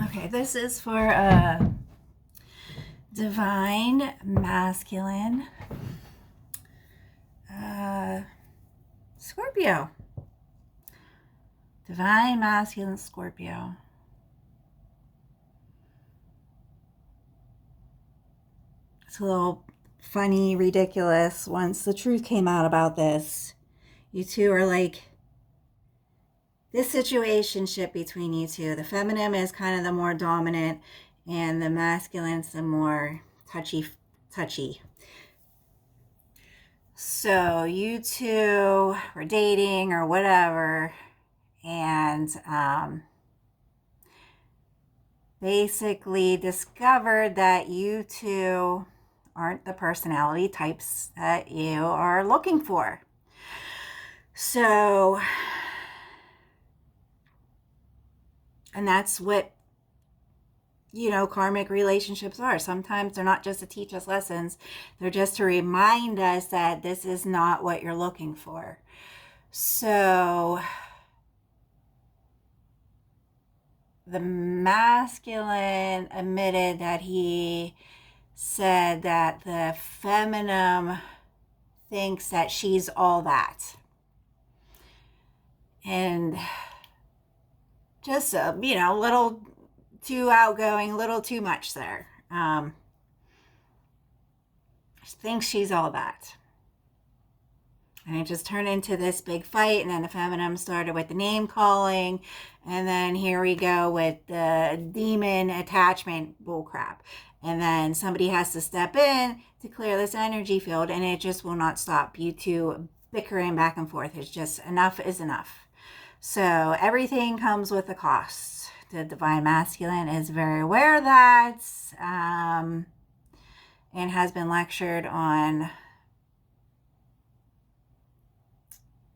Okay, this is for divine masculine Scorpio. Divine masculine Scorpio. It's a little funny, ridiculous. Once the truth came out about this, you two are like this situationship between you two. The feminine is kind of the more dominant, and the masculine's the more touchy. So you two were dating or whatever, and basically discovered that you two aren't the personality types that you are looking for. So, and that's what, karmic relationships are. Sometimes they're not just to teach us lessons, they're just to remind us that this is not what you're looking for. So, the masculine admitted that he said that the feminine thinks that she's all that. And just, a little too outgoing, a little too much there. Thinks she's all that. And it just turned into this big fight, and then the feminine started with the name calling, and then here we go with the demon attachment bullcrap. And then somebody has to step in to clear this energy field, and it just will not stop. You two bickering back and forth. It's just enough is enough. So everything comes with a cost. The divine masculine is very aware of that, and has been lectured on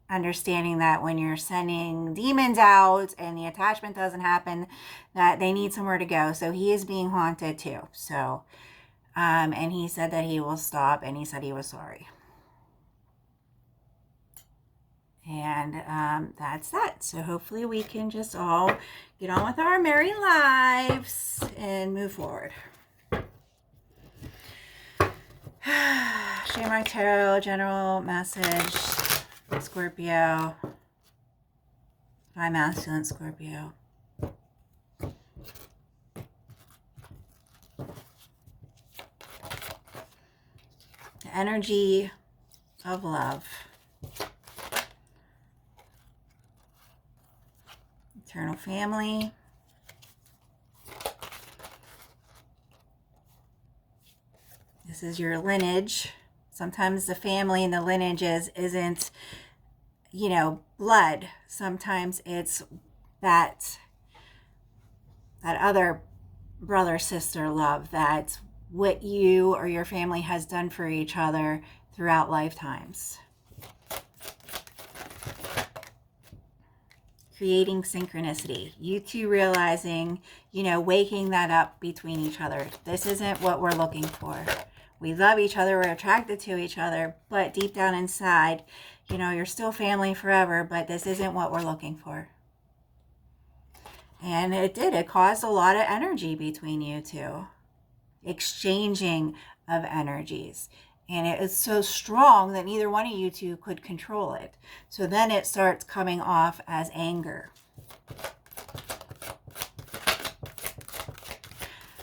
understanding that when you're sending demons out and the attachment doesn't happen, that they need somewhere to go. So he is being haunted too. So, and he said that he will stop, and he said he was sorry. And that's that. So hopefully we can just all get on with our merry lives and move forward. Shamrock Tarot general message. Scorpio, Divine masculine Scorpio. The energy of love. Eternal family. This is your lineage. Sometimes the family and the lineages isn't, blood. Sometimes it's that other brother, sister love, that what you or your family has done for each other throughout lifetimes. Creating synchronicity. You two realizing, waking that up between each other. This isn't what we're looking for. We love each other, we're attracted to each other, but deep down inside, you're still family forever, but this isn't what we're looking for. And it caused a lot of energy between you two. Exchanging of energies. And it is so strong that neither one of you two could control it. So then it starts coming off as anger.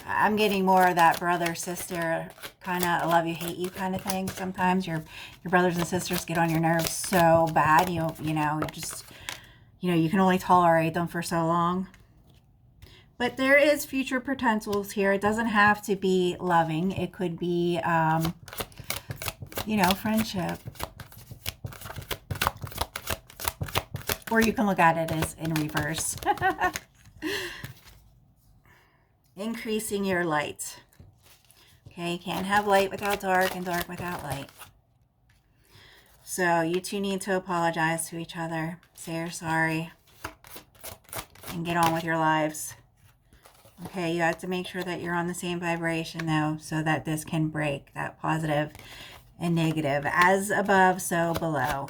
I'm getting more of that brother, sister, kind of love you, hate you kind of thing. Sometimes your brothers and sisters get on your nerves so bad, you can only tolerate them for so long. But there is future potentials here. It doesn't have to be loving. It could be, friendship. Or you can look at it as in reverse. Increasing your light. Okay, you can't have light without dark and dark without light. So you two need to apologize to each other. Say you're sorry. And get on with your lives. Okay, you have to make sure that you're on the same vibration though, so that this can break, that positive and negative. As above, so below.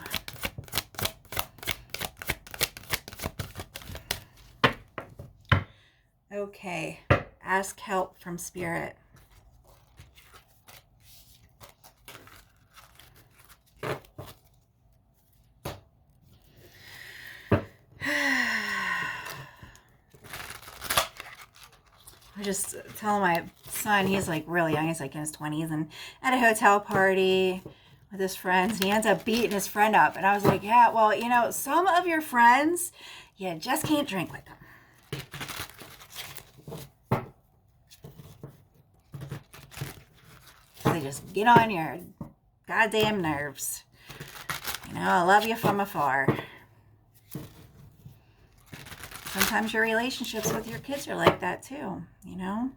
Okay, ask help from spirit. I just telling my son, he's like really young, he's like in his 20s, and at a hotel party with his friends, and he ends up beating his friend up. And I was like, yeah, well, you know, some of your friends, you just can't drink with them. They just get on your goddamn nerves. You know, I love you from afar. Sometimes your relationships with your kids are like that too, you know?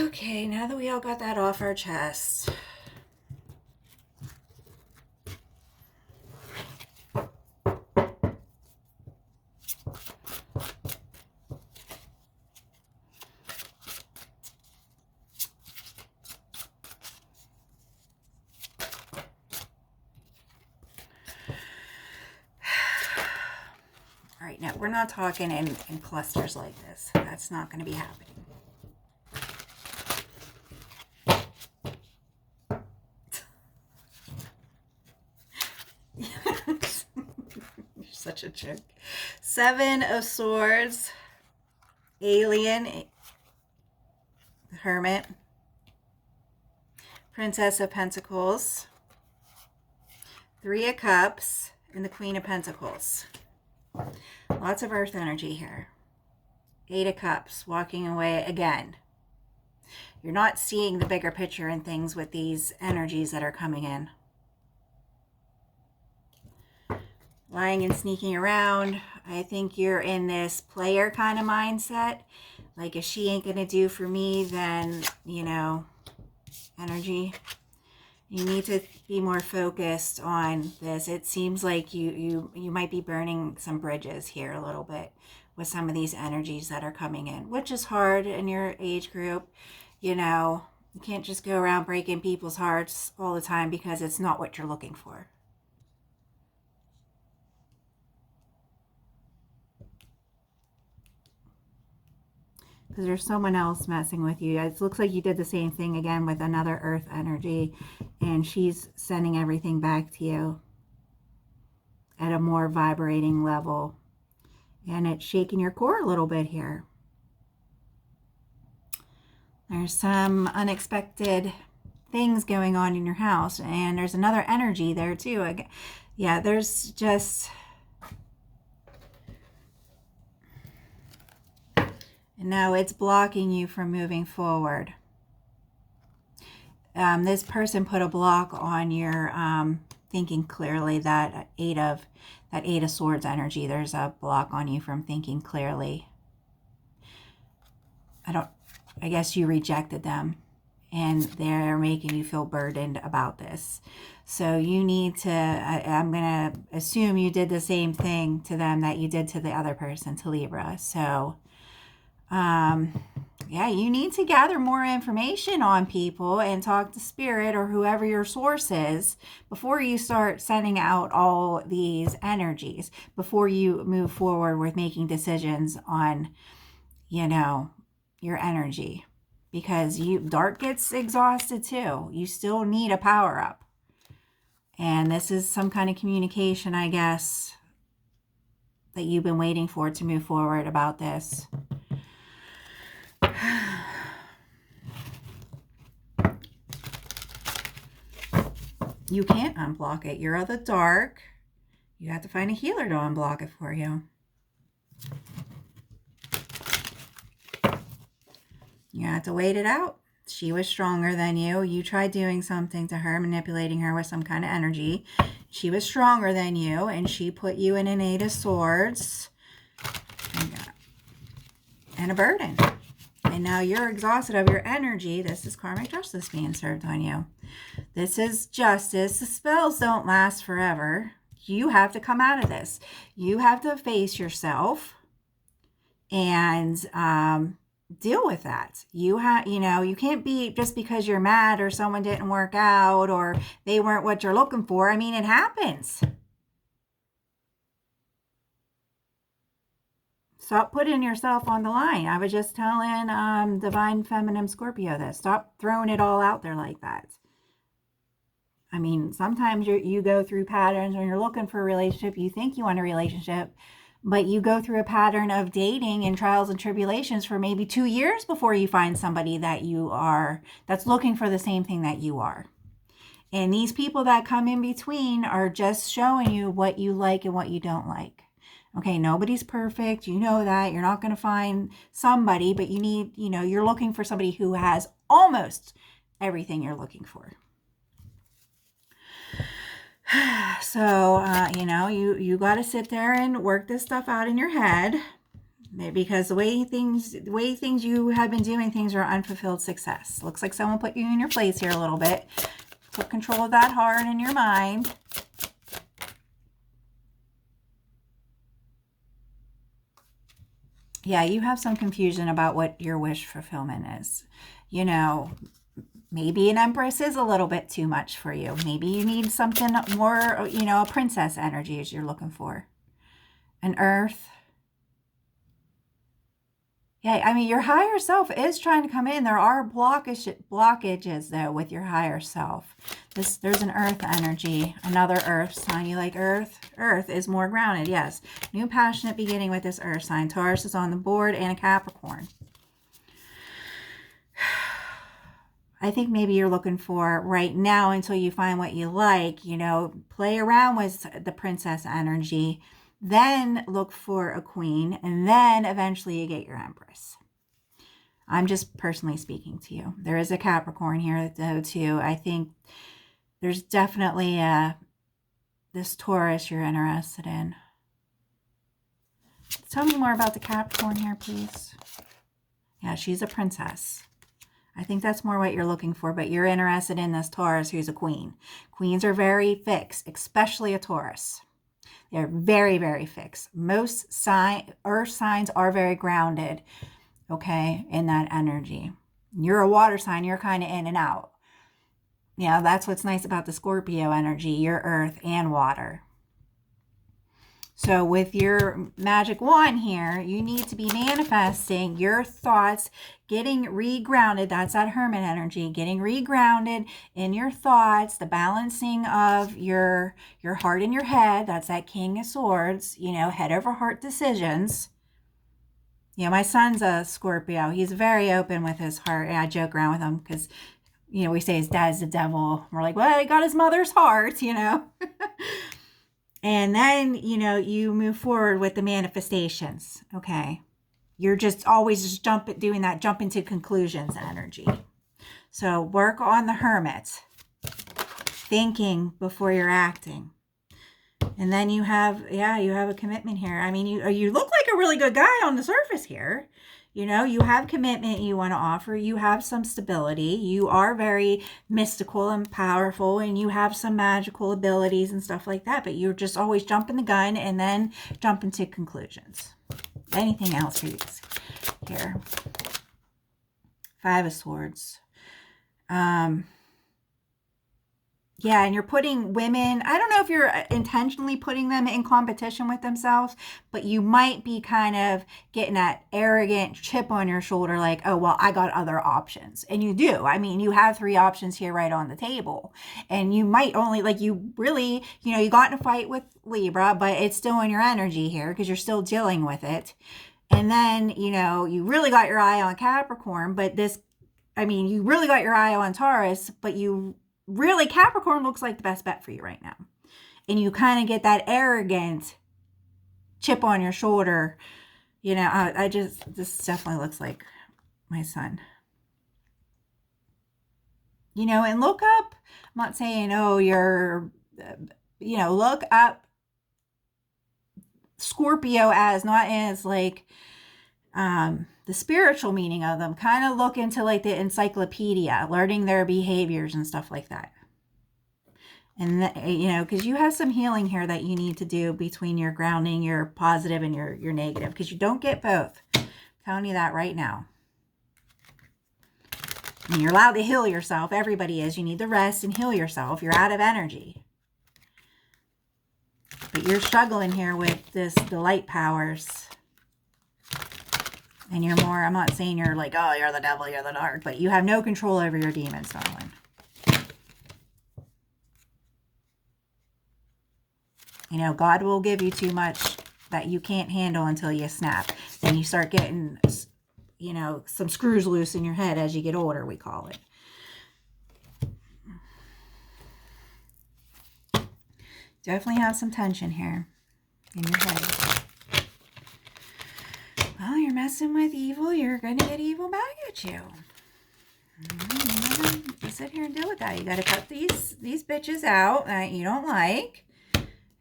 Okay, now that we all got that off our chest. All right, now we're not talking in clusters like this. That's not going to be happening. You're such a jerk. 7 of Swords, Alien, Hermit, Princess of Pentacles, 3 of Cups, and the Queen of Pentacles. Lots of earth energy here. 8 of Cups, walking away again. You're not seeing the bigger picture in things with these energies that are coming in. Lying and sneaking around. I think you're in this player kind of mindset. Like, if she ain't going to do for me, then, you know, energy. You need to be more focused on this. It seems like you might be burning some bridges here a little bit with some of these energies that are coming in, which is hard in your age group. You know, you can't just go around breaking people's hearts all the time because it's not what you're looking for. Because there's someone else messing with you. It looks like you did the same thing again with another earth energy, and she's sending everything back to you at a more vibrating level, and it's shaking your core a little bit here. There's some unexpected things going on in your house, and there's another energy there too. Yeah, there's just... And now it's blocking you from moving forward. This person put a block on your thinking clearly. That eight of Swords energy. There's a block on you from thinking clearly. I guess you rejected them, and they're making you feel burdened about this. So you need to. I'm gonna assume you did the same thing to them that you did to the other person, to Libra. So. Yeah, you need to gather more information on people and talk to spirit or whoever your source is before you start sending out all these energies, before you move forward with making decisions on, you know, your energy, because dark gets exhausted too. You still need a power up. And this is some kind of communication, I guess, that you've been waiting for to move forward about this. You can't unblock it. You're of the dark. You have to find a healer to unblock it for you. You have to wait it out. She was stronger than you. You tried doing something to her, manipulating her with some kind of energy. She was stronger than you, and she put you in an 8 of Swords and a burden. And now you're exhausted of your energy. This is karmic justice being served on you. This is justice. The spells don't last forever. You have to come out of this. You have to face yourself and deal with that. You can't be, just because you're mad or someone didn't work out or they weren't what you're looking for. I mean, it happens. Stop putting yourself on the line. I was just telling Divine Feminine Scorpio this. Stop throwing it all out there like that. I mean, sometimes you go through patterns when you're looking for a relationship. You think you want a relationship, but you go through a pattern of dating and trials and tribulations for maybe 2 years before you find somebody that's looking for the same thing that you are. And these people that come in between are just showing you what you like and what you don't like. Okay, nobody's perfect. You know that. You're not going to find somebody, but you're looking for somebody who has almost everything you're looking for. So, you got to sit there and work this stuff out in your head, because the way things you have been doing things are unfulfilled success. Looks like someone put you in your place here a little bit. Put control of that heart in your mind. Yeah, you have some confusion about what your wish fulfillment is. Maybe an Empress is a little bit too much for you. Maybe you need something more, a princess energy as you're looking for. An Earth. Yeah, I mean, your higher self is trying to come in. There are blockages, though, with your higher self. There's an Earth energy, another Earth sign. You like Earth? Earth is more grounded, yes. New passionate beginning with this Earth sign. Taurus is on the board and a Capricorn. I think maybe you're looking for right now, until you find what you like, play around with the princess energy, then look for a queen, and then eventually you get your Empress. I'm just personally speaking to you. There is a Capricorn here, though, too. I think there's definitely this Taurus you're interested in. Tell me more about the Capricorn here, please. Yeah, she's a princess. I think that's more what you're looking for, but you're interested in this Taurus who's a queen. Queens are very fixed, especially a Taurus. They're very, very fixed. Most earth signs are very grounded, okay, in that energy. You're a water sign. You're kind of in and out. Yeah, that's what's nice about the Scorpio energy. You're earth and water. So with your magic wand here, you need to be manifesting your thoughts, getting regrounded. That's that Hermit energy, getting regrounded in your thoughts, the balancing of your heart and your head. That's that King of Swords, head over heart decisions. My son's a Scorpio. He's very open with his heart. And I joke around with him because, we say his dad's the devil. We're like, well, he got his mother's heart, And then, you move forward with the manifestations, okay? You're just always jump into conclusions energy. So work on the Hermit, thinking before you're acting. And then you have a commitment here. I mean, you look like a really good guy on the surface here. You have commitment you want to offer. You have some stability. You are very mystical and powerful, and you have some magical abilities and stuff like that. But you're just always jumping the gun and then jumping to conclusions. Anything else for you here? Five of Swords. Yeah, and you're putting women, I don't know if you're intentionally putting them in competition with themselves, but you might be kind of getting that arrogant chip on your shoulder like, oh, well, I got other options. And you do. I mean, you have 3 options here right on the table. And you might only, you got in a fight with Libra, but it's still in your energy here because you're still dealing with it. And then, you really got your eye on Capricorn, but you really got your eye on Taurus, but really, Capricorn looks like the best bet for you right now. And you kind of get that arrogant chip on your shoulder. This definitely looks like my son. And look up, I'm not saying, look up Scorpio not as the spiritual meaning of them. Kind of look into the encyclopedia, learning their behaviors and stuff like that. And because you have some healing here that you need to do between your grounding, your positive, and your negative, because you don't get both. I'm telling you that right now. And you're allowed to heal yourself. Everybody is. You need to rest and heal yourself. You're out of energy. But you're struggling here with the light powers. And you're more, I'm not saying you're like, oh, you're the devil, you're the dark, but you have no control over your demons, darling. You know, God will give you too much that you can't handle until you snap. Then you start getting, you know, some screws loose in your head as you get older, we call it. Definitely have some tension here in your head. Well, you're messing with evil. You're going to get evil back at you. You gotta sit here and deal with that. You got to cut these bitches out that you don't like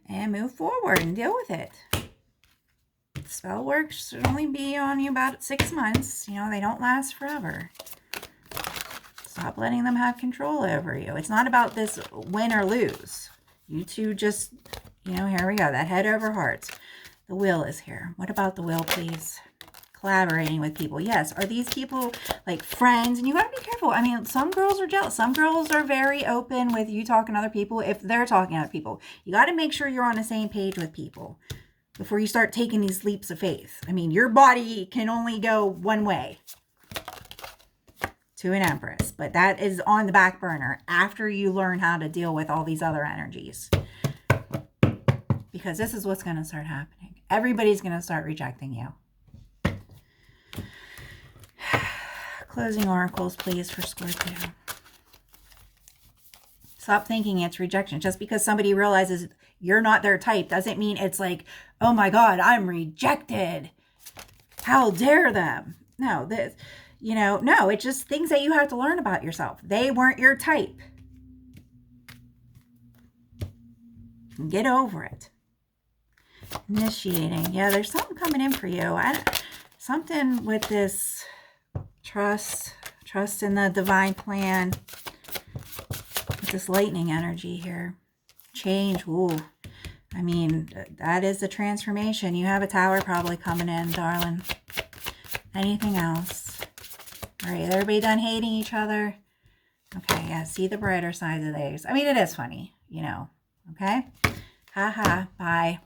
and move forward and deal with it. The spell work should only be on you about 6 months. You know, they don't last forever. Stop letting them have control over you. It's not about this win or lose. You two just, you know, here we go. That head over heart. The will is here. What about the will, please? Collaborating with people. Yes. Are these people like friends? And you got to be careful. I mean, some girls are jealous. Some girls are very open with you talking to other people if they're talking to other people. You got to make sure you're on the same page with people before you start taking these leaps of faith. I mean, your body can only go one way to an empress, but that is on the back burner after you learn how to deal with all these other energies, because this is what's going to start happening. Everybody's going to start rejecting you. Closing oracles, please, for Scorpio. Stop thinking it's rejection. Just because somebody realizes you're not their type doesn't mean it's like, oh my God, I'm rejected. How dare them? No, this, you know, no, it's just things that you have to learn about yourself. They weren't your type. Get over it. Initiating. Yeah, there's something coming in for you. Something with this trust in the divine plan. With this lightning energy here. Change. Ooh. I mean, that is the transformation. You have a tower probably coming in, darling. Anything else? All right, everybody done hating each other? Okay, yeah, see the brighter side of these. I mean, it is funny, you know. Okay? Ha ha. Bye.